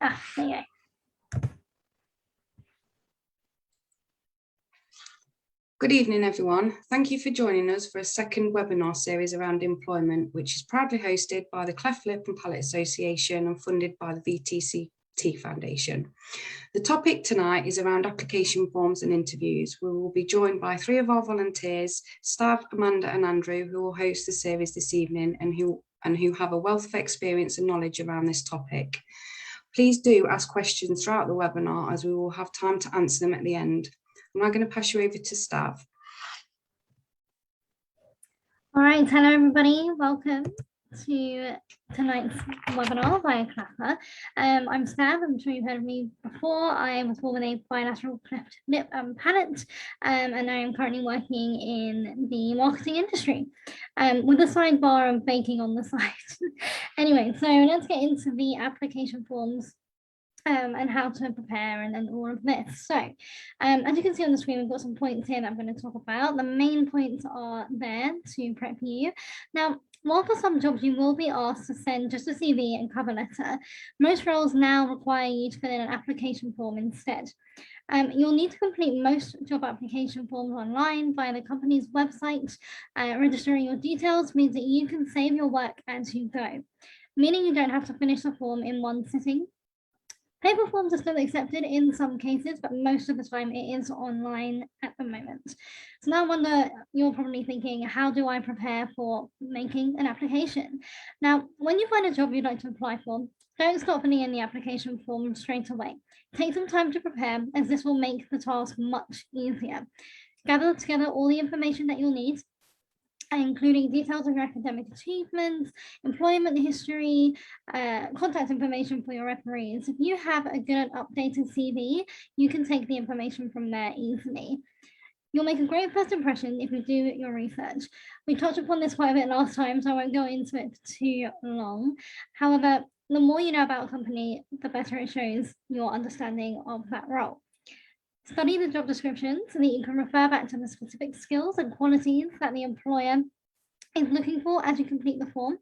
There you go. Good evening, everyone. Thank you for joining us for a second webinar series around employment, which is proudly hosted by the Cleft, Lip and Palate Association and funded by the VTCT Foundation. The topic tonight is around application forms and interviews. We will be joined by three of our volunteers, Stav, Amanda and Andrew, who will host the series this evening and who have a wealth of experience and knowledge around this topic. Please do ask questions throughout the webinar, as we will have time to answer them at the end. I'm now going to pass you over to Stav. All right, hello everybody. Welcome to tonight's webinar via CLAPA. I'm Stav. I'm sure you've heard of me before. I was born with a bilateral cleft lip and palate, and I am currently working in the marketing industry with a sidebar of baking on the side. Anyway, so let's get into the application forms and how to prepare and all of this. So as you can see on the screen, we've got some points here that I'm going to talk about. The main points are there to prep you. Now, while for some jobs you will be asked to send just a CV and cover letter, most roles now require you to fill in an application form instead. You'll need to complete most job application forms online via the company's website. Registering your details means that you can save your work as you go, meaning you don't have to finish the form in one sitting. Paper forms are still accepted in some cases, but most of the time it is online at the moment. So now I wonder, you're probably thinking, how do I prepare for making an application? Now, when you find a job you'd like to apply for, don't start filling in the application form straight away. Take some time to prepare, as this will make the task much easier. Gather together all the information that you'll need, including details of your academic achievements, employment history, contact information for your referees. If you have a good updated CV, you can take the information from there easily. You'll make a great first impression if you do your research. We touched upon this quite a bit last time, so I won't go into it too long. However, the more you know about a company, the better it shows your understanding of that role. Study the job description so that you can refer back to the specific skills and qualities that the employer is looking for as you complete the form.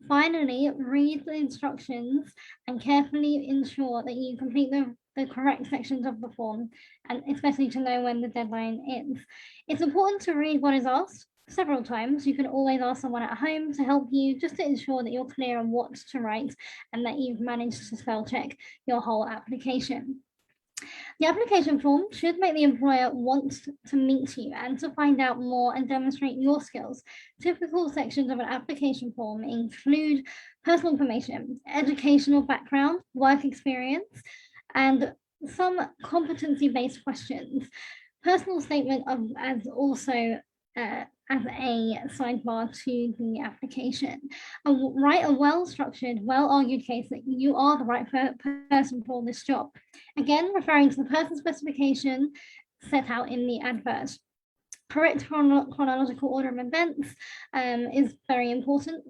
Finally, read the instructions and carefully ensure that you complete the correct sections of the form, and especially to know when the deadline is. It's important to read what is asked several times. You can always ask someone at home to help you, just to ensure that you're clear on what to write and that you've managed to spell check your whole application. The application form should make the employer want to meet you and to find out more and demonstrate your skills. Typical sections of an application form include personal information, educational background, work experience, and some competency-based questions. Personal statement as also as a sidebar to the application. Write a well-structured, well-argued case that you are the right person for this job. Again, referring to the person specification set out in the advert. Correct chronological order of events is very important.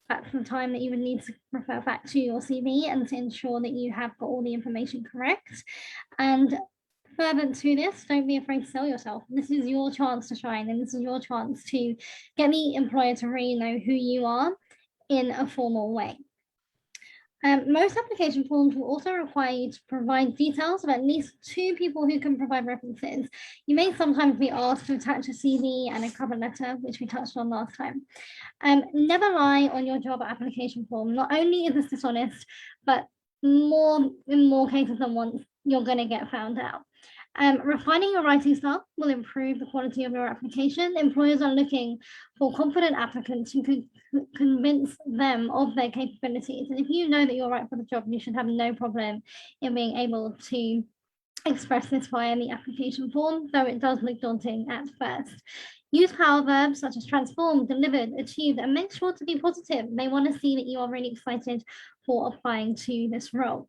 That's the time that you would need to refer back to your CV and to ensure that you have got all the information correct. And further to this, don't be afraid to sell yourself. This is your chance to shine, and this is your chance to get the employer to really know who you are in a formal way. Most application forms will also require you to provide details of at least 2 people who can provide references. You may sometimes be asked to attach a CV and a cover letter, which we touched on last time. Never lie on your job application form. Not only is this dishonest, but in more cases than once, you're going to get found out. Refining your writing style will improve the quality of your application. Employers are looking for confident applicants who can convince them of their capabilities. And if you know that you're right for the job, you should have no problem in being able to express this via the application form, though it does look daunting at first. Use power verbs such as transformed, delivered, achieved, and make sure to be positive. They want to see that you are really excited for applying to this role.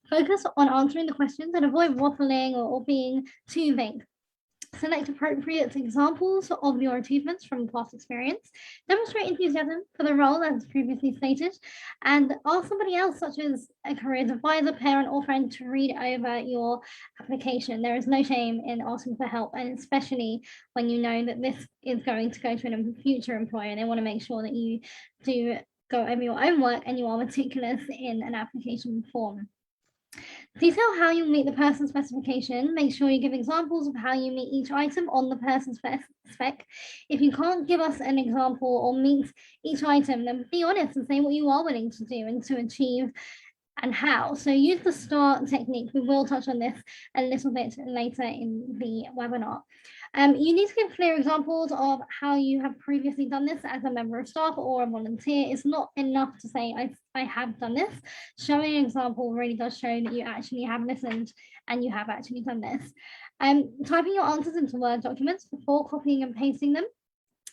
Focus on answering the questions and avoid waffling or being too vague. Select appropriate examples of your achievements from past experience. Demonstrate enthusiasm for the role as previously stated, and ask somebody else, such as a careers advisor, parent, or friend, to read over your application. There is no shame in asking for help, and especially when you know that this is going to go to a future employer. They want to make sure that you do go over your own work and you are meticulous in an application form. Detail how you meet the person specification. Make sure you give examples of how you meet each item on the person spec. If you can't give us an example or meet each item, then be honest and say what you are willing to do and to achieve and how. So use the STAR technique. We will touch on this a little bit later in the webinar. You need to give clear examples of how you have previously done this as a member of staff or a volunteer. It's not enough to say, I have done this. Showing an example really does show that you actually have listened and you have actually done this. Typing your answers into Word documents before copying and pasting them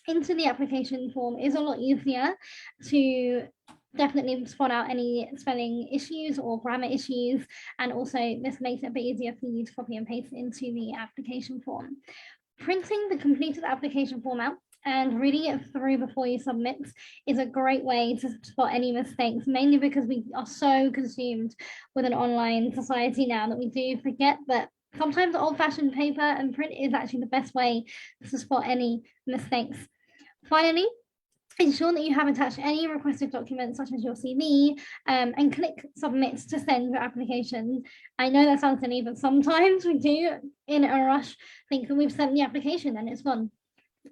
into the application form is a lot easier to definitely spot out any spelling issues or grammar issues, and also this makes it a bit easier for you to copy and paste into the application form. Printing the completed application form out and reading it through before you submit is a great way to spot any mistakes, mainly because we are so consumed with an online society now that we do forget that sometimes old-fashioned paper and print is actually the best way to spot any mistakes. Finally, ensure that you have attached any requested documents such as your CV and click submit to send your application. I know that sounds silly, but sometimes we do in a rush think that we've sent the application and it's gone.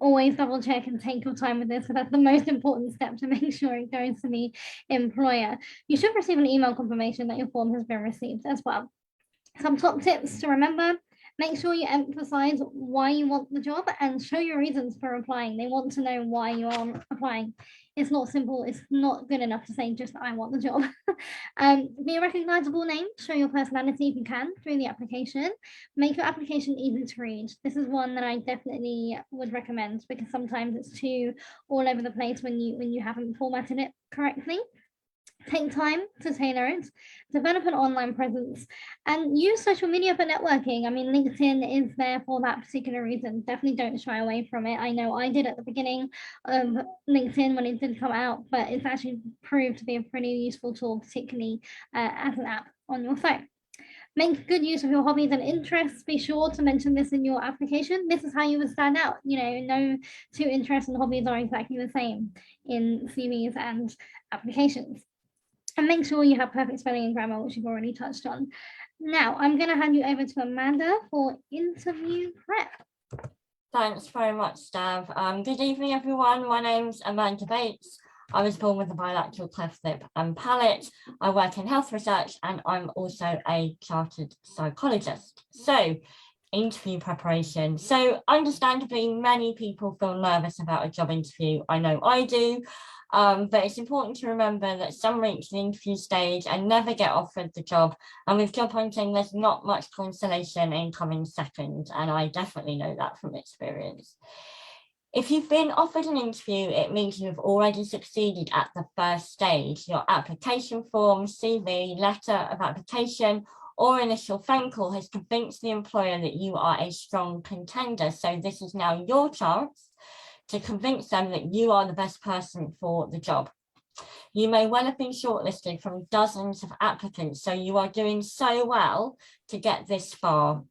Always double check and take your time with this, because that's the most important step to make sure it goes to the employer. You should receive an email confirmation that your form has been received as well. Some top tips to remember: make sure you emphasize why you want the job and show your reasons for applying. They want to know why you are applying. It's not simple. It's not good enough to say just I want the job. Be a recognizable name. Show your personality if you can through the application. Make your application easy to read. This is one that I definitely would recommend, because sometimes it's too all over the place when you haven't formatted it correctly. Take time to tailor it, develop an online presence, and use social media for networking. I mean, LinkedIn is there for that particular reason. Definitely don't shy away from it. I know I did at the beginning of LinkedIn when it did come out, but it's actually proved to be a pretty useful tool, particularly as an app on your phone. Make good use of your hobbies and interests. Be sure to mention this in your application. This is how you would stand out. No two interests and hobbies are exactly the same in CVs and applications. And make sure you have perfect spelling and grammar, which you've already touched on. Now, I'm going to hand you over to Amanda for interview prep. Thanks very much, Stav. Good evening, everyone. My name's Amanda Bates. I was born with a bilateral cleft lip and palate. I work in health research and I'm also a chartered psychologist. So, interview preparation. So, understandably, many people feel nervous about a job interview. I know I do. But it's important to remember that some reach the interview stage and never get offered the job. And with job hunting, there's not much consolation in coming second. And I definitely know that from experience. If you've been offered an interview, it means you've already succeeded at the first stage. Your application form, CV, letter of application, or initial phone call has convinced the employer that you are a strong contender. So this is now your chance to convince them that you are the best person for the job. You may well have been shortlisted from dozens of applicants, so you are doing so well to get this far.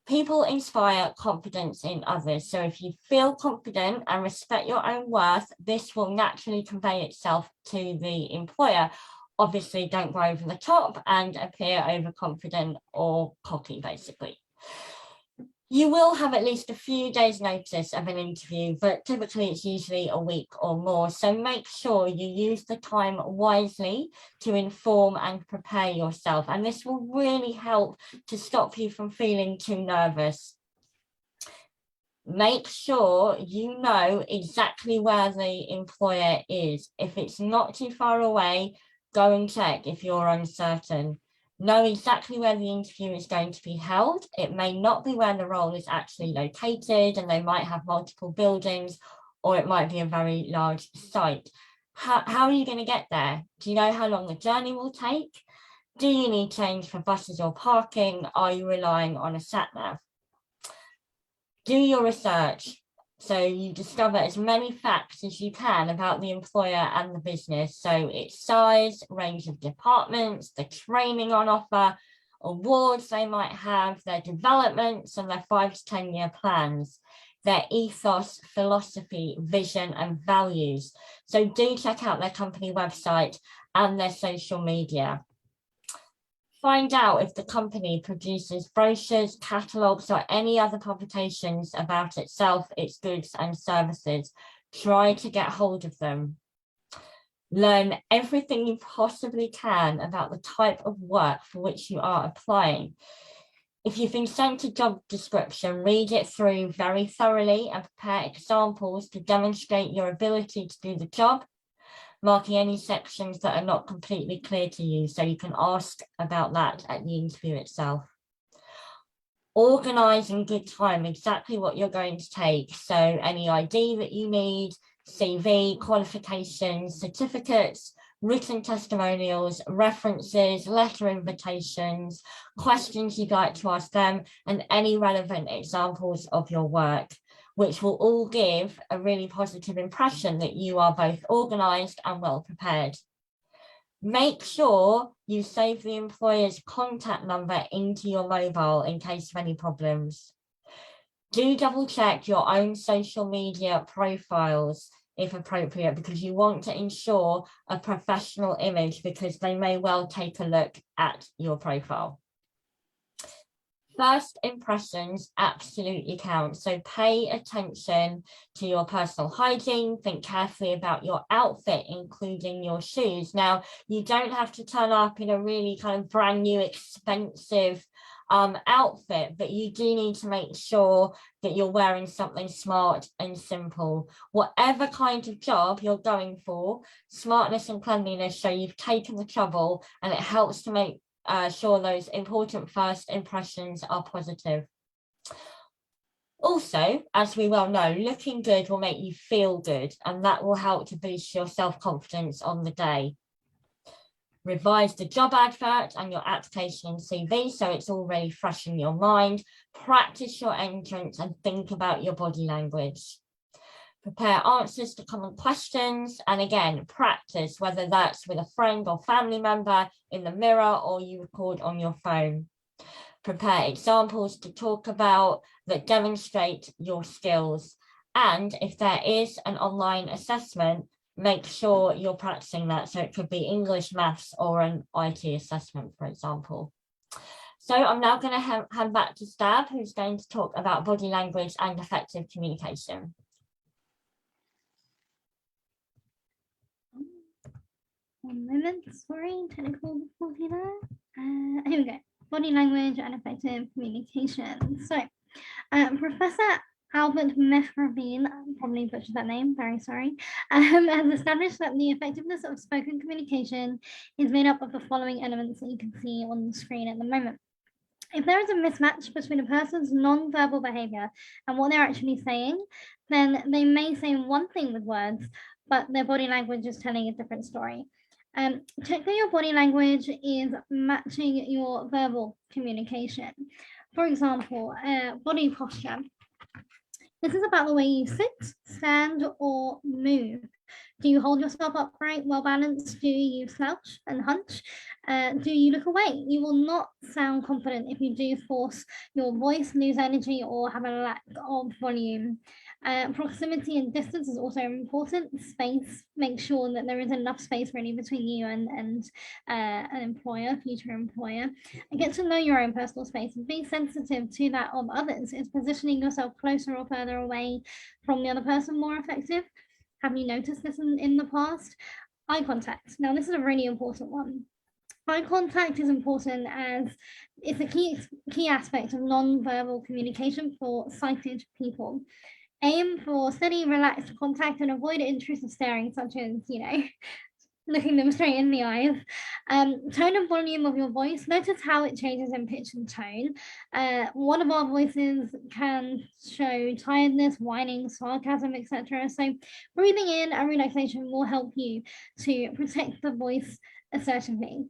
People inspire confidence in others, so if you feel confident and respect your own worth, this will naturally convey itself to the employer. Obviously, don't go over the top and appear overconfident or cocky, basically. You will have at least a few days' notice of an interview, but typically it's usually a week or more. So make sure you use the time wisely to inform and prepare yourself. And this will really help to stop you from feeling too nervous. Make sure you know exactly where the employer is. If it's not too far away, go and check if you're uncertain. Know exactly where the interview is going to be held. It may not be where the role is actually located, and they might have multiple buildings, or it might be a very large site. How are you going to get there? Do you know how long the journey will take? Do you need change for buses or parking? Are you relying on a sat-nav? Do your research. So you discover as many facts as you can about the employer and the business. So its size, range of departments, the training on offer, awards they might have, their developments and their 5 to 10 year plans, their ethos, philosophy, vision and values. So do check out their company website and their social media. Find out if the company produces brochures, catalogues, or any other publications about itself, its goods and services. Try to get hold of them. Learn everything you possibly can about the type of work for which you are applying. If you've been sent a job description, read it through very thoroughly and prepare examples to demonstrate your ability to do the job, marking any sections that are not completely clear to you, so you can ask about that at the interview itself. Organise in good time exactly what you're going to take, so any ID that you need, CV, qualifications, certificates, written testimonials, references, letter invitations, questions you'd like to ask them, and any relevant examples of your work, which will all give a really positive impression that you are both organised and well prepared. Make sure you save the employer's contact number into your mobile in case of any problems. Do double check your own social media profiles if appropriate, because you want to ensure a professional image, because they may well take a look at your profile. First impressions absolutely count, so pay attention to your personal hygiene. Think carefully about your outfit, including your shoes. Now, you don't have to turn up in a really kind of brand new expensive outfit, but you do need to make sure that you're wearing something smart and simple. Whatever kind of job you're going for, smartness and cleanliness show you've taken the trouble, and it helps to make sure those important first impressions are positive. Also, as we well know, looking good will make you feel good, and that will help to boost your self-confidence on the day. Revise the job advert and your application and CV so it's already fresh in your mind. Practice your entrance and think about your body language. Prepare answers to common questions, and again, practice, whether that's with a friend or family member, in the mirror, or you record on your phone. Prepare examples to talk about that demonstrate your skills. And if there is an online assessment, make sure you're practicing that. So it could be English, maths, or an IT assessment, for example. So I'm now going to hand back to Stav, who's going to talk about body language and effective communication. 1 moment, sorry, technical difficulty there. Here we go. Body language and effective communication. So, Professor Albert Mehrabian, probably butchered that name, very sorry, has established that the effectiveness of spoken communication is made up of the following elements that you can see on the screen at the moment. If there is a mismatch between a person's non-verbal behavior and what they're actually saying, then they may say one thing with words, but their body language is telling a different story. Check that your body language is matching your verbal communication. For example, body posture. This is about the way you sit, stand, or move. Do you hold yourself upright, well balanced? Do you slouch and hunch? Do you look away? You will not sound confident if you do force your voice, lose energy, or have a lack of volume. Proximity and distance is also important. Space, make sure that there is enough space really between you and an employer, future employer. And get to know your own personal space and be sensitive to that of others. Is positioning yourself closer or further away from the other person more effective? Have you noticed this in the past? Eye contact. Now, this is a really important one. Eye contact is important as it's a key aspect of non-verbal communication for sighted people. Aim for steady, relaxed contact and avoid intrusive staring, such as, looking them straight in the eyes. Tone and volume of your voice. Notice how it changes in pitch and tone. One of our voices can show tiredness, whining, sarcasm, etc. So breathing in and relaxation will help you to protect the voice assertively.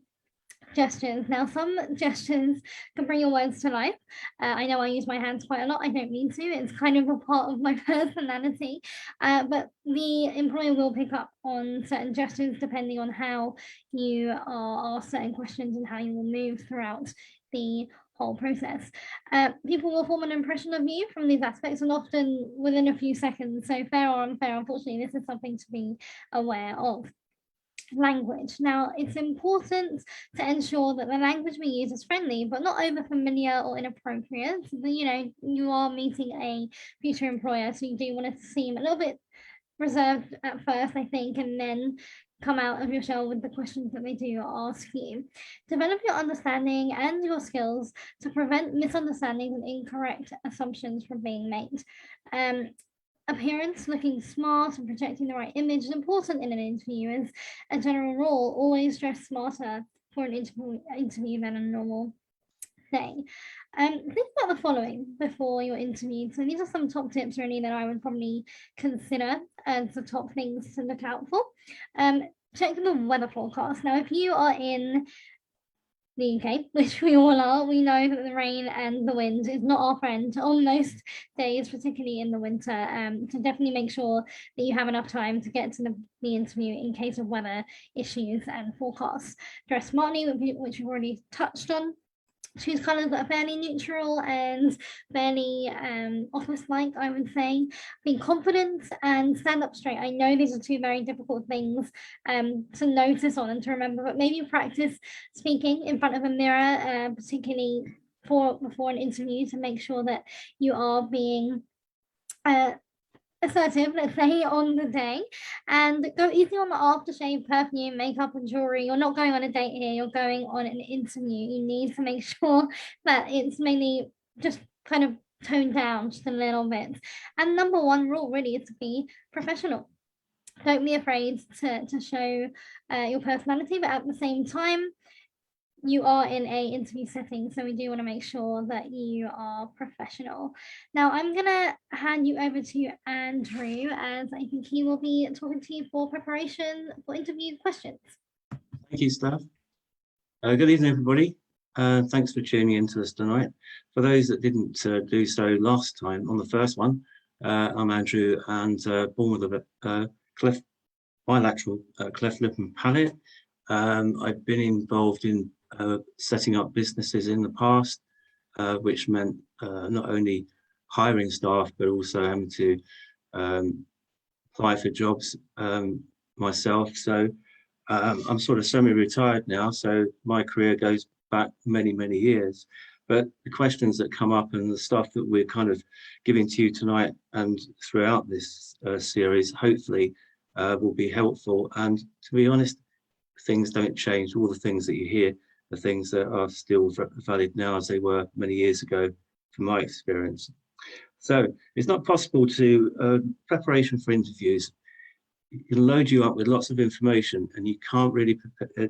Gestures. Now, some gestures can bring your words to life. I know I use my hands quite a lot. I don't mean to. It's kind of a part of my personality. But the employer will pick up on certain gestures depending on how you are asked certain questions and how you will move throughout the whole process. People will form an impression of you from these aspects, and often within a few seconds. So fair or unfair, unfortunately, this is something to be aware of. language. Now, it's important to ensure that the language we use is friendly, but not over familiar or inappropriate. You know, you are meeting a future employer, so you do want to seem a little bit reserved at first, I think, and then come out of your shell with the questions that they do ask you. Develop your understanding and your skills to prevent misunderstandings and incorrect assumptions from being made. Appearance, looking smart and projecting the right image is important in an interview. As a general rule, always dress smarter for an interview than a normal day. Think about the following before your interview. So these are some top tips really that I would probably consider as the top things to look out for. Check the weather forecast. Now, if you are in the UK, which we all are, we know that the rain and the wind is not our friend on most days, particularly in the winter. So definitely make sure that you have enough time to get to the interview in case of weather issues and forecasts. Dress smartly, which we've already touched on. Choose colours that are fairly neutral and fairly office-like, I would say. Be confident and stand up straight. I know these are two very difficult things to notice on and to remember, but maybe practice speaking in front of a mirror, particularly before an interview, to make sure that you are being assertive, let's say, on the day. And go easy on the aftershave, perfume, makeup and jewelry. You're not going on a date here, you're going on an interview. You need to make sure that it's mainly just kind of toned down just a little bit. And number one rule really is to be professional. Don't be afraid to show your personality, but at the same time, you are in a interview setting, so we do want to make sure that you are professional. Now, I'm going to hand you over to Andrew, as I think he will be talking to you for preparation for interview questions. Thank you, Stav. Good evening, everybody. Thanks for tuning in to us tonight. For those that didn't do so last time on the first one, I'm Andrew, and born with a bilateral cleft lip and palate. I've been involved in setting up businesses in the past, which meant not only hiring staff, but also having to apply for jobs myself. So I'm sort of semi-retired now, so my career goes back many, many years. But the questions that come up and the stuff that we're kind of giving to you tonight and throughout this series, hopefully will be helpful. And to be honest, things don't change. All the things that you hear are things that are still valid now as they were many years ago, from my experience. So it's not possible to, preparation for interviews, it can load you up with lots of information and you can't really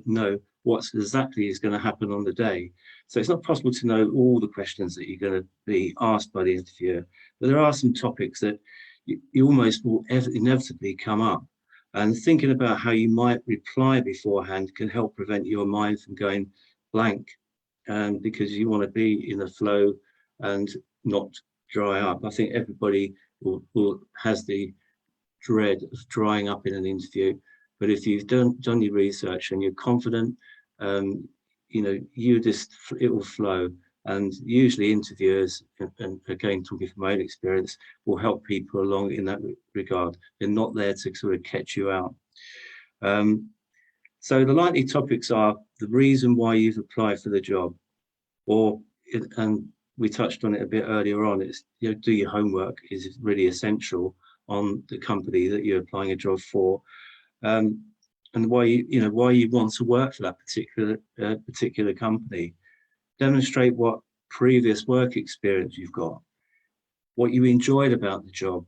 know what exactly is going to happen on the day. So it's not possible to know all the questions that you're going to be asked by the interviewer, but there are some topics that you almost will inevitably come up. And thinking about how you might reply beforehand can help prevent your mind from going blank, because you want to be in the flow and not dry up. I think everybody has the dread of drying up in an interview, but if you've done your research and you're confident, you know, it will flow. And usually interviewers, and again talking from my own experience, will help people along in that regard. They're not there to sort of catch you out. So the likely topics are the reason why you've applied for the job, and we touched on it a bit earlier on, it's, you know, do your homework is really essential on the company that you're applying a job for, and why you want to work for that particular company. Demonstrate what previous work experience you've got, what you enjoyed about the job,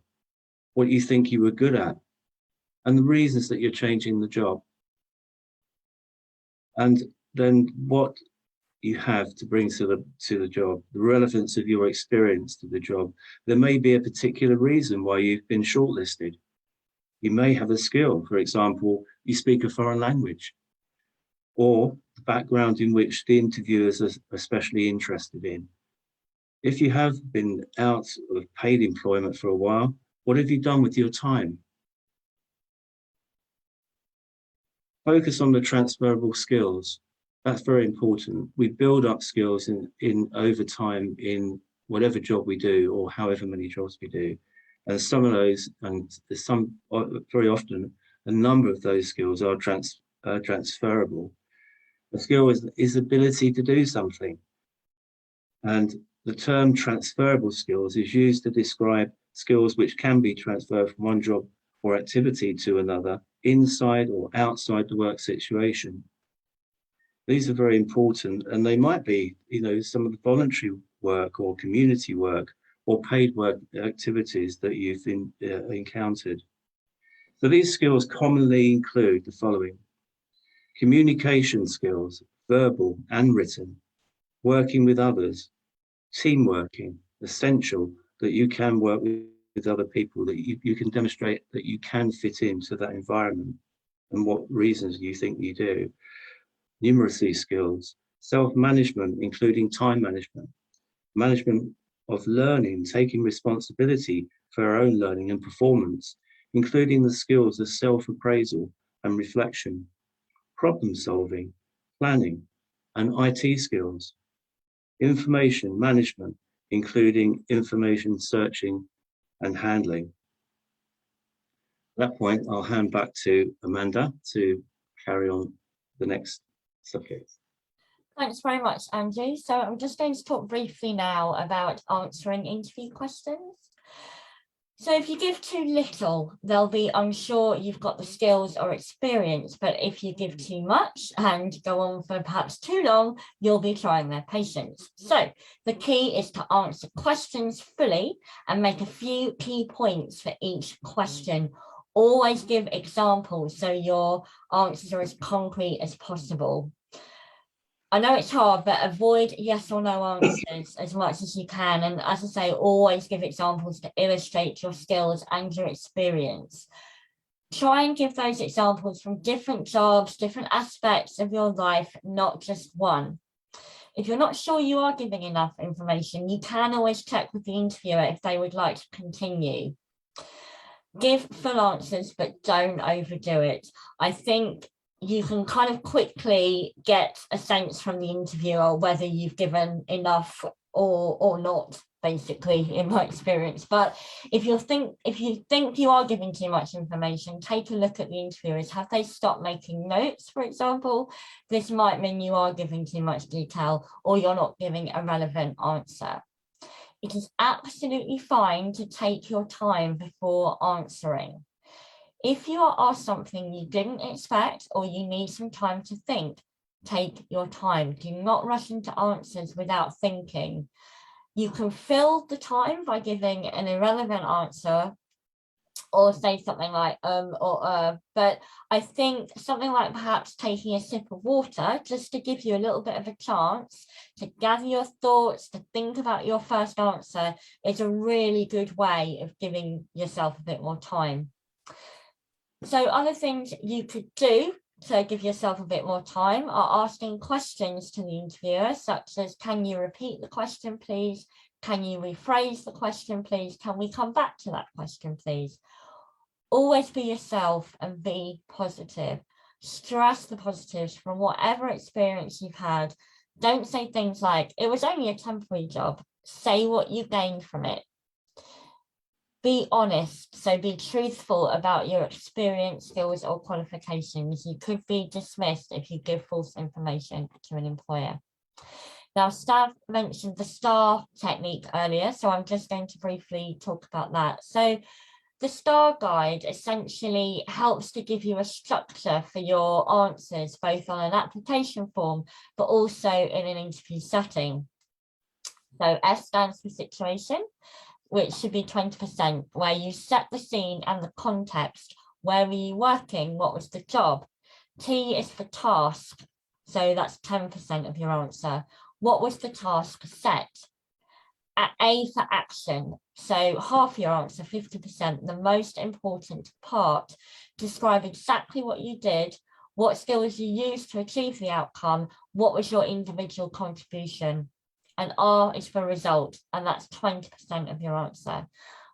what you think you were good at, and the reasons that you're changing the job. And then what you have to bring to the job, the relevance of your experience to the job. There may be a particular reason why you've been shortlisted. You may have a skill, for example, you speak a foreign language, or the background in which the interviewers are especially interested in. If you have been out of paid employment for a while, what have you done with your time? Focus on the transferable skills. That's very important. We build up skills in over time in whatever job we do or however many jobs we do. And some of those, and very often, a number of those skills are transferable. A skill is ability to do something. And the term transferable skills is used to describe skills which can be transferred from one job or activity to another, inside or outside the work situation. These are very important, and they might be, some of the voluntary work or community work or paid work activities that you've encountered. So these skills commonly include the following: communication skills, verbal and written, working with others, team working, essential that you can work with other people, that you can demonstrate that you can fit into that environment and what reasons you think you do. Numeracy skills, self-management, including time management, management of learning, taking responsibility for our own learning and performance, including the skills of self-appraisal and reflection, problem solving, planning, and IT skills. Information management, including information searching and handling. At that point, I'll hand back to Amanda to carry on the next subject. Thanks very much, Andrew. So I'm just going to talk briefly now about answering interview questions. So if you give too little, they'll be unsure you've got the skills or experience, but if you give too much and go on for perhaps too long, you'll be trying their patience. So the key is to answer questions fully and make a few key points for each question. Always give examples so your answers are as concrete as possible. I know it's hard, but avoid yes or no answers as much as you can. And as I say, always give examples to illustrate your skills and your experience. Try and give those examples from different jobs, different aspects of your life, not just one. If you're not sure you are giving enough information, you can always check with the interviewer if they would like to continue. Give full answers, but don't overdo it. I think you can kind of quickly get a sense from the interviewer whether you've given enough or not, basically, in my experience. But if you think you are giving too much information, take a look at the interviewers. Have they stopped making notes, for example? This might mean you are giving too much detail or you're not giving a relevant answer. It is absolutely fine to take your time before answering. If you are asked something you didn't expect or you need some time to think, take your time. Do not rush into answers without thinking. You can fill the time by giving an irrelevant answer or say something like but I think something like perhaps taking a sip of water just to give you a little bit of a chance to gather your thoughts, to think about your first answer is a really good way of giving yourself a bit more time. So other things you could do to give yourself a bit more time are asking questions to the interviewer, such as, can you repeat the question, please? Can you rephrase the question, please? Can we come back to that question, please? Always be yourself and be positive. Stress the positives from whatever experience you've had. Don't say things like, it was only a temporary job. Say what you gained from it. Be honest, so be truthful about your experience, skills or qualifications. You could be dismissed if you give false information to an employer. Now, Stav mentioned the STAR technique earlier, so I'm just going to briefly talk about that. So the STAR guide essentially helps to give you a structure for your answers, both on an application form, but also in an interview setting. So S stands for situation, which should be 20%, where you set the scene and the context. Where were you working? What was the job? T is for task, so that's 10% of your answer. What was the task set? A for action, so half your answer, 50%, the most important part. Describe exactly what you did, what skills you used to achieve the outcome, what was your individual contribution. And R is for result, and that's 20% of your answer.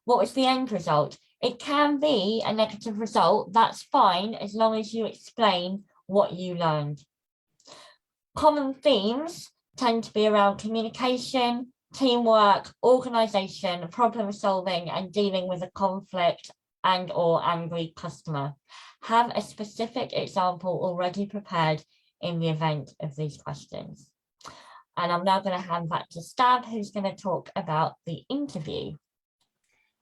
What was the end result? It can be a negative result, that's fine, as long as you explain what you learned. Common themes tend to be around communication, teamwork, organisation, problem solving, and dealing with a conflict and or angry customer. Have a specific example already prepared in the event of these questions. And I'm now going to hand back to Stav, who's going to talk about the interview.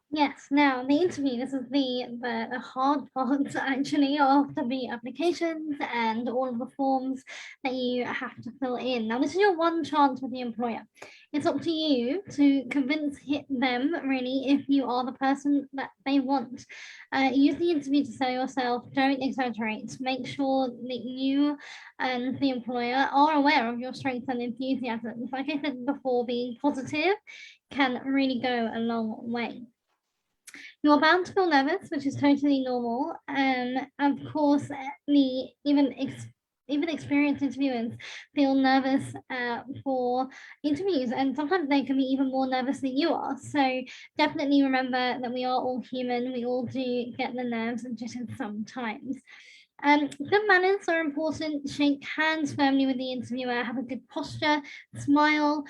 Yes, now the interview, this is the hard part actually of the applications and all of the forms that you have to fill in. Now this is your one chance with the employer. It's up to you to convince them really if you are the person that they want. Use the interview to sell yourself, don't exaggerate. Make sure that you and the employer are aware of your strengths and enthusiasms. Like I said before, being positive can really go a long way. You're bound to feel nervous, which is totally normal. Of course, even experienced interviewers feel nervous for interviews, and sometimes they can be even more nervous than you are. So definitely remember that we are all human. We all do get the nerves and jitters sometimes. Good manners are important. Shake hands firmly with the interviewer, have a good posture, smile,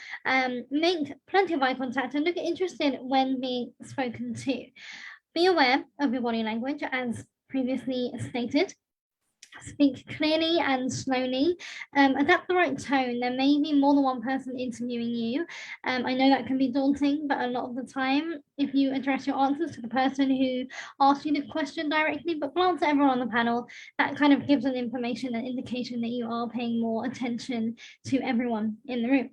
make plenty of eye contact, and look interested when being spoken to. Be aware of your body language, as previously stated. Speak clearly and slowly. Adapt the right tone. There may be more than one person interviewing you. I know that can be daunting, but a lot of the time, if you address your answers to the person who asked you the question directly, but glance at everyone on the panel, that kind of gives an information, an indication that you are paying more attention to everyone in the room.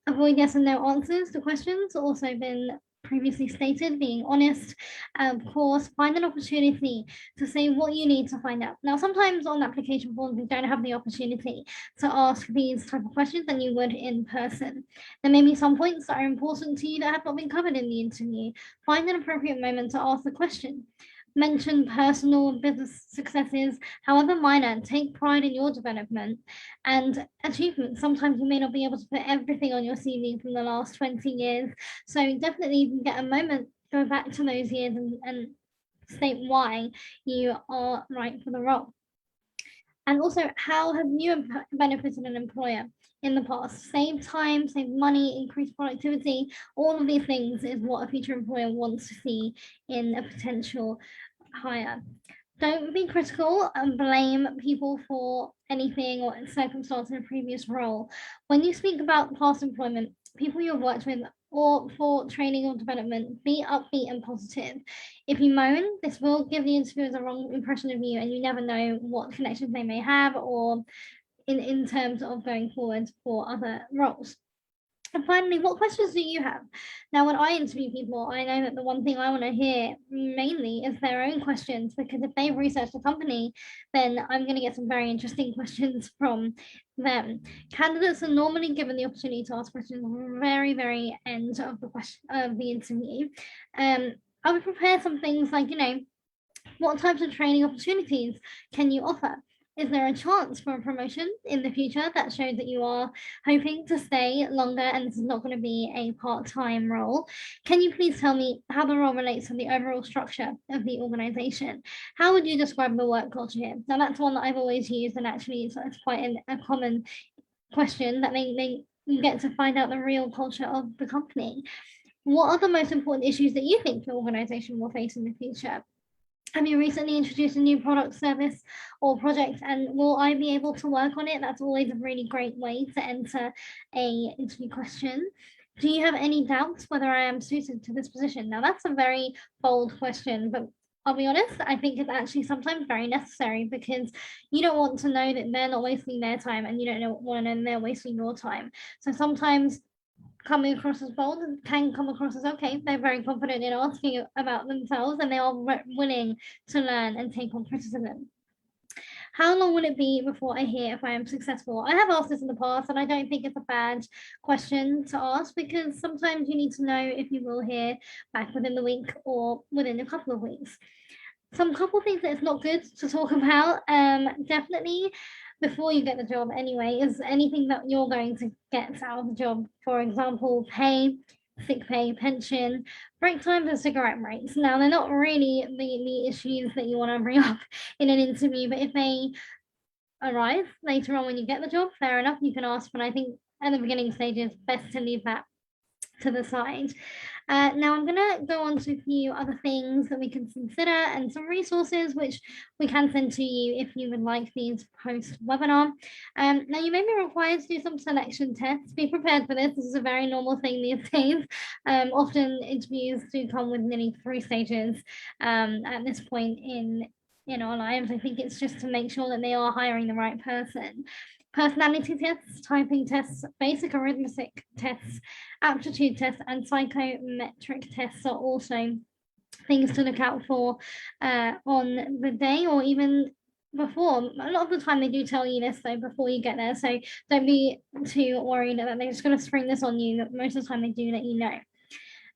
Avoid yes and no answers to questions, also been previously stated, being honest. Of course, find an opportunity to say what you need to find out. Now, sometimes on application forms, you don't have the opportunity to ask these type of questions than you would in person. There may be some points that are important to you that have not been covered in the interview. Find an appropriate moment to ask the question. Mention personal business successes, however minor. Take pride in your development and achievements. Sometimes you may not be able to put everything on your CV from the last 20 years. So definitely you can get a moment, go back to those years and state why you are right for the role. And also, how have you benefited an employer in the past? Save time, save money, increase productivity. All of these things is what a future employer wants to see in a potential hire. Don't be critical and blame people for anything or circumstance in a previous role. When you speak about past employment, people you've worked with, or for training or development, be upbeat and positive. If you moan, this will give the interviewers a wrong impression of you, and you never know what connections they may have or in terms of going forward for other roles. And finally, what questions do you have? Now, when I interview people, I know that the one thing I want to hear mainly is their own questions, because if they've researched a company, then I'm going to get some very interesting questions from them. Candidates are normally given the opportunity to ask questions at the very, very end of the interview. I would prepare some things like, what types of training opportunities can you offer? Is there a chance for a promotion in the future that shows that you are hoping to stay longer and this is not going to be a part-time role? Can you please tell me how the role relates to the overall structure of the organization? How would you describe the work culture here? Now, that's one that I've always used, and actually it's quite a common question that you get to find out the real culture of the company. What are the most important issues that you think the organization will face in the future? Have you recently introduced a new product, service, or project, and will I be able to work on it? That's always a really great way to enter an interview question. Do you have any doubts whether I am suited to this position? Now, that's a very bold question, but I'll be honest, I think it's actually sometimes very necessary, because you don't want to know that they're not wasting their time, and you don't want to know they're wasting your time. So sometimes coming across as bold can come across as, okay, they're very confident in asking about themselves and they are willing to learn and take on criticism. How long will it be before I hear if I am successful? I have asked this in the past, and I don't think it's a bad question to ask, because sometimes you need to know if you will hear back within the week or within a couple of weeks. Some couple things that it's not good to talk about, definitely before you get the job anyway, is anything that you're going to get out of the job. For example, pay, sick pay, pension, break times, and cigarette breaks. Now, they're not really the issues that you want to bring up in an interview, but if they arise later on when you get the job, fair enough, you can ask. But I think at the beginning stages, best to leave that to the side. Now I'm going to go on to a few other things that we can consider and some resources which we can send to you if you would like these post-webinar. Now you may be required to do some selection tests. Be prepared for this. This is a very normal thing these days. Often interviews do come with nearly 3 stages at this point in our lives. I think it's just to make sure that they are hiring the right person. Personality tests, typing tests, basic arithmetic tests, aptitude tests, and psychometric tests are also things to look out for on the day or even before. A lot of the time they do tell you this though before you get there, so don't be too worried that they're just going to spring this on you. Most of the time they do let you know.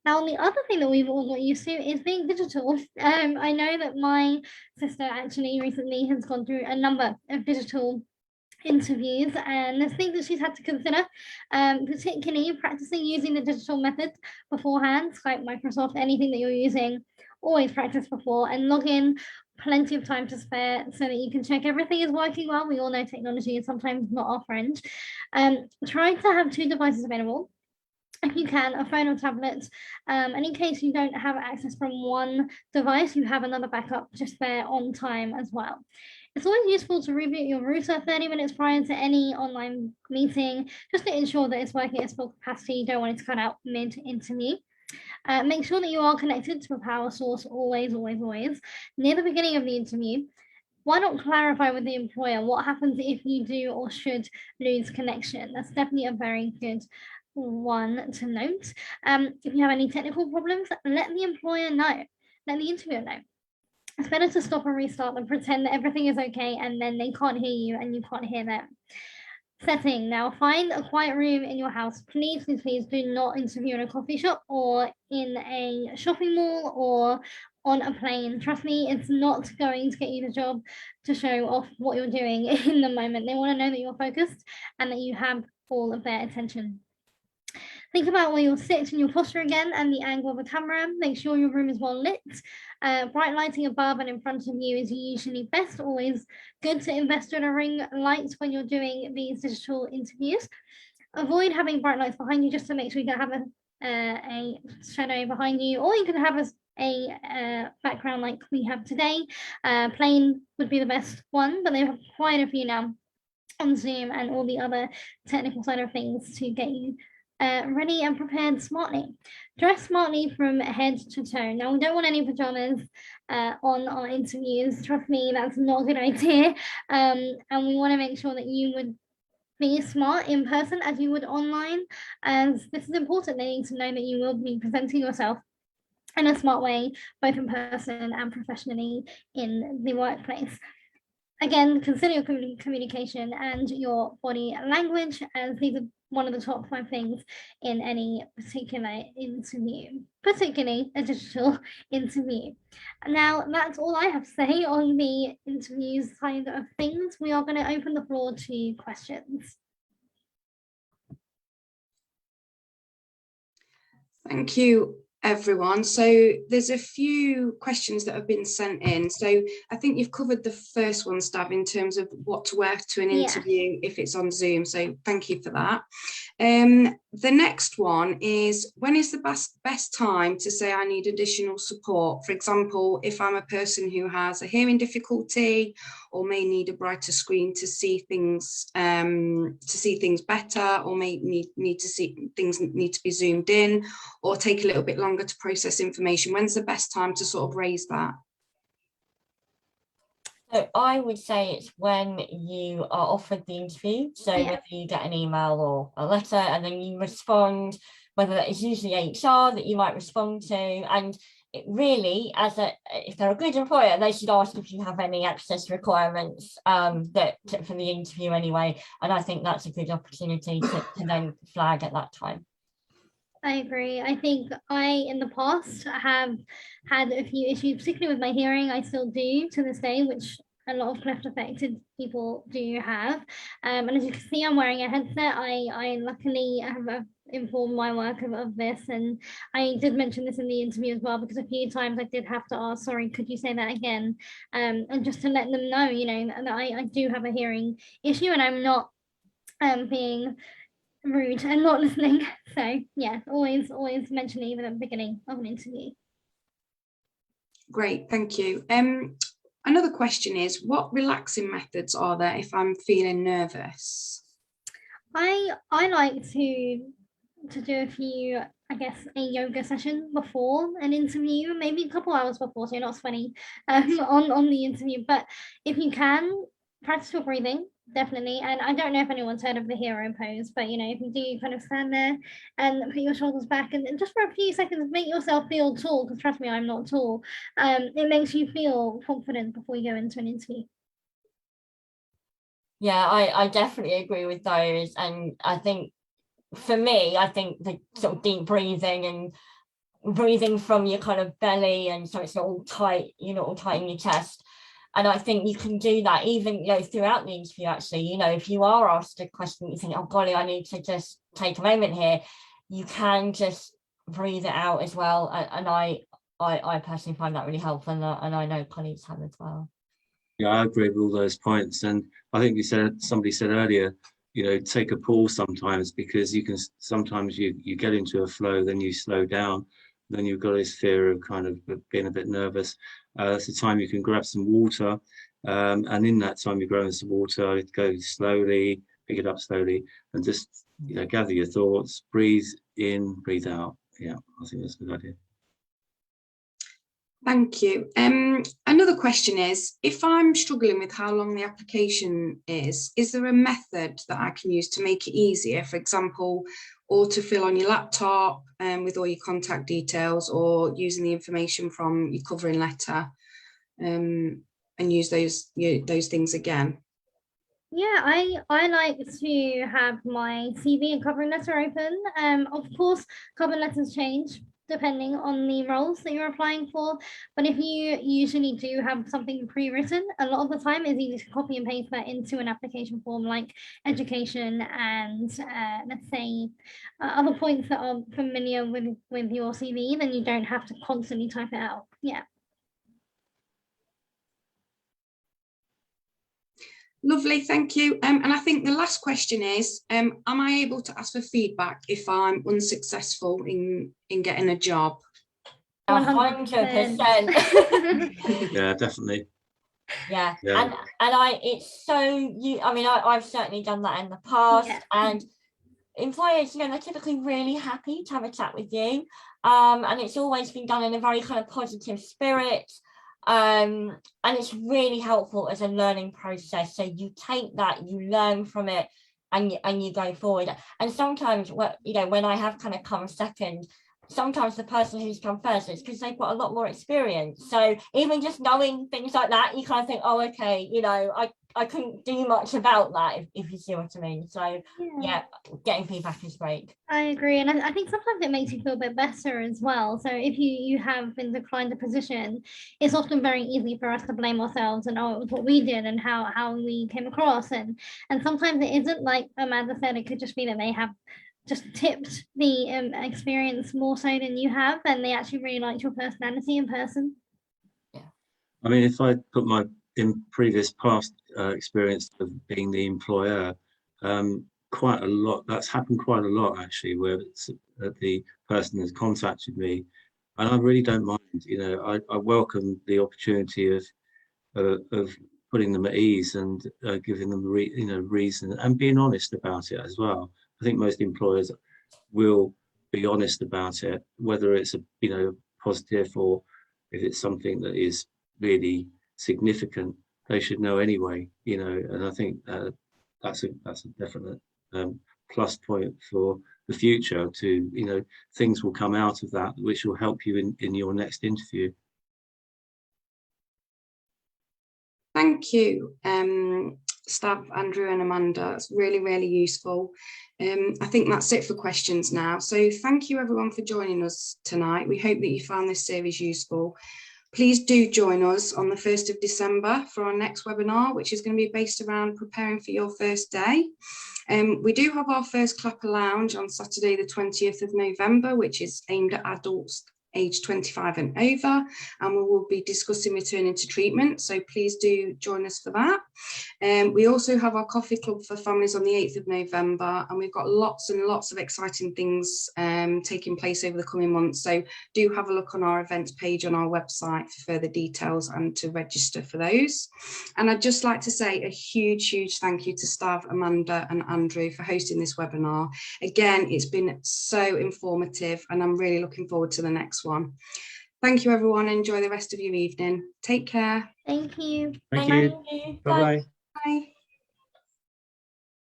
Now, the other thing that we've all got used to is being digital. I know that my sister actually recently has gone through a number of digital interviews, and there's things that she's had to consider, particularly practicing using the digital methods beforehand, like Microsoft, anything that you're using, always practice before and log in plenty of time to spare so that you can check everything is working well. We all know technology is sometimes not our friend. Try to have 2 devices available. If you can, a phone or tablet, and in case you don't have access from one device, you have another backup just there on time as well. It's always useful to reboot your router 30 minutes prior to any online meeting, just to ensure that it's working at its full capacity. You don't want it to cut out mid-interview. Make sure that you are connected to a power source always, always, always. Near the beginning of the interview, why not clarify with the employer what happens if you do or should lose connection? That's definitely a very good one to note. If you have any technical problems, let the employer know, let the interviewer know. It's better to stop and restart than pretend that everything is okay and then they can't hear you and you can't hear them. Setting. Now, find a quiet room in your house. Please, please, please do not interview in a coffee shop or in a shopping mall or on a plane. Trust me, it's not going to get you the job to show off what you're doing in the moment. They want to know that you're focused and that you have all of their attention. Think about where you'll sit in your posture again and the angle of the camera. Make sure your room is well lit. Bright lighting above and in front of you is usually best. Always good to invest in a ring light when you're doing these digital interviews. Avoid having bright lights behind you just to make sure you can have a shadow behind you, or you can have a background like we have today. Plain would be the best one, but they have quite a few now on Zoom and all the other technical side of things to get you ready and prepared smartly. Dress smartly from head to toe. Now, we don't want any pajamas on our interviews. Trust me, that's not a good idea. And we want to make sure that you would be smart in person as you would online, as this is important. They need to know that you will be presenting yourself in a smart way, both in person and professionally in the workplace. Again, consider your communication and your body language, as these are one of the top 5 things in any particular interview, particularly a digital interview. Now, that's all I have to say on the interviews side of things. We are going to open the floor to questions. Thank you, everyone. So there's a few questions that have been sent in. So I think you've covered the first one, Stav, in terms of what to wear to an interview if it's on Zoom. So thank you for that. The next one is, when is the best time to say I need additional support? For example, if I'm a person who has a hearing difficulty or may need a brighter screen to see things better, or may need to see things need to be zoomed in or take a little bit longer to process information. When's the best time to sort of raise that? So I would say it's when you are offered the interview. So whether you get an email or a letter and then you respond, whether that is usually HR that you might respond to. And it really, if they're a good employer, they should ask if you have any access requirements for the interview anyway. And I think that's a good opportunity to then flag at that time. I agree. I think in the past, have had a few issues, particularly with my hearing. I still do to this day, which a lot of cleft affected people do have. And as you can see, I'm wearing a headset. I luckily have informed my work of this, and I did mention this in the interview as well, because a few times I did have to ask, sorry, could you say that again? And just to let them know, you know, that I do have a hearing issue, and I'm not being rude and not listening. So yeah, always mention it even at the beginning of an interview. Great, thank you. Another question is, what relaxing methods are there if I'm feeling nervous? I like to do a few, I guess, a yoga session before an interview, maybe a couple hours before, so you're not sweating on the interview. But if you can, practice your breathing, definitely. And I don't know if anyone's heard of the hero pose, but you know, if you do kind of stand there and put your shoulders back and just for a few seconds make yourself feel tall, because trust me, I'm not tall. It makes you feel confident before you go into an interview. Yeah, I definitely agree with those. And I think for me, I think the sort of deep breathing and breathing from your kind of belly, and so it's not all tight, you're not all tight in your chest. And I think you can do that even, you know, throughout the interview, actually. You know, if you are asked a question, you think, oh, golly, I need to just take a moment here, you can just breathe it out as well. And I personally find that really helpful, and I know colleagues have as well. Yeah, I agree with all those points. And I think somebody said earlier, you know, take a pause sometimes, because you can sometimes you get into a flow, then you slow down, then you've got this fear of kind of being a bit nervous. That's the time you can grab some water. And in that time you're grabbing some water, go slowly, pick it up slowly, and just, you know, gather your thoughts, breathe in, breathe out. Yeah, I think that's a good idea. Thank you. Another question is, if I'm struggling with how long the application is there a method that I can use to make it easier? For example, autofill on your laptop with all your contact details, or using the information from your covering letter and use those things again? Yeah, I like to have my CV and covering letter open. Of course, cover letters change depending on the roles that you're applying for. But if you usually do have something pre-written, a lot of the time it's easy to copy and paste that into an application form, like education and let's say other points that are familiar with your CV. Then you don't have to constantly type it out. Yeah. Lovely, thank you. And I think the last question is, am I able to ask for feedback if I'm unsuccessful in getting a job? 100%. Yeah, definitely. Yeah. Yeah. And it's so I've certainly done that in the past. Yeah. And employers, you know, they're typically really happy to have a chat with you. And it's always been done in a very kind of positive spirit. And it's really helpful as a learning process. So you take that, you learn from it, and you go forward. And sometimes, you know, when I have kind of come second, sometimes the person who's come first is because they've got a lot more experience. So even just knowing things like that, you kind of think, oh, okay, you know, I couldn't do much about that, if you see what I mean. So yeah, getting feedback is great. I agree, and I think sometimes it makes you feel a bit better as well. So if you have been declined a position, it's often very easy for us to blame ourselves and, oh, it was what we did and how we came across, and sometimes it isn't, like Amanda said, it could just be that they have just tipped the experience more so than you have, and they actually really liked your personality in person. I mean, if I put my previous past experience of being the employer, quite a lot, that's happened quite a lot actually, where it's, the person has contacted me, and I really don't mind. You know, I welcome the opportunity of putting them at ease and giving them reason and being honest about it as well. I think most employers will be honest about it, whether it's a positive, or if it's something that is really significant, they should know anyway. And I think that's a definite plus point for the future. Things will come out of that which will help you in your next interview. Thank you, Stav, Andrew and Amanda. It's really, really useful. I think that's it for questions now. So thank you everyone for joining us tonight. We hope that you found this series useful. Please do join us on the 1st of December for our next webinar, which is going to be based around preparing for your first day. We do have our first CLAPA lounge on Saturday the 20th of November, which is aimed at adults aged 25 and over, and we will be discussing returning to treatment, so please do join us for that. We also have our coffee club for families on the 8th of November, and we've got lots and lots of exciting things taking place over the coming months, so do have a look on our events page on our website for further details and to register for those. And I'd just like to say a huge thank you to Stav, Amanda and Andrew for hosting this webinar. Again, it's been so informative and I'm really looking forward to the next one. Thank you everyone. Enjoy the rest of your evening. Take care. Thank you. Thank you. Bye-bye.